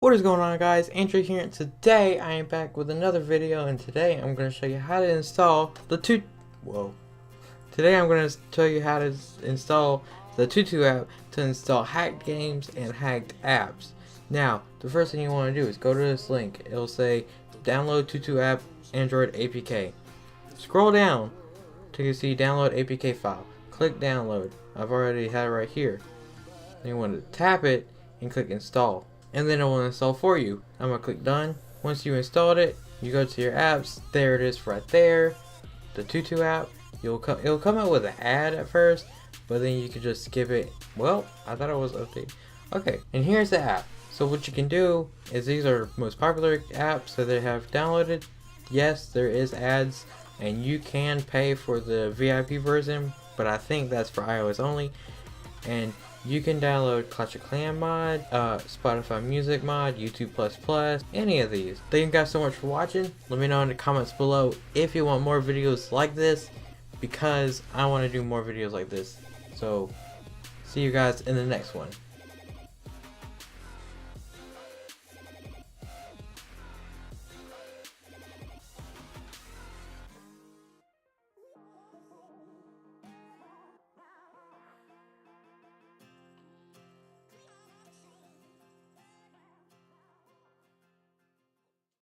What is going on, guys? Andrew here, and today I am back with another video, and today I'm going to show you how to install the Today I'm going to show you how to install the TuTuApp to install hacked games and hacked apps. Now, the first thing you want to do is go to this link. It'll say download TuTuApp Android APK. Scroll down till you see download APK file. Click download. I've already had it right here. Then you want to tap it and click install. And then it will install for you. I'm gonna click done. Once you installed it, you go to your apps. There it is right there, the TuTuApp. It'll come out with an ad at first, but then you can just skip it. Well, I thought it was updated. Okay, and here's the app. So what you can do is these are most popular apps that they have downloaded. Yes, there is ads, and you can pay for the VIP version, but I think that's for iOS only. And you can download Clash of Clans mod, Spotify Music mod, YouTube++, any of these. Thank you guys so much for watching. Let me know in the comments below if you want more videos like this, because I want to do more videos like this. So, see you guys in the next one.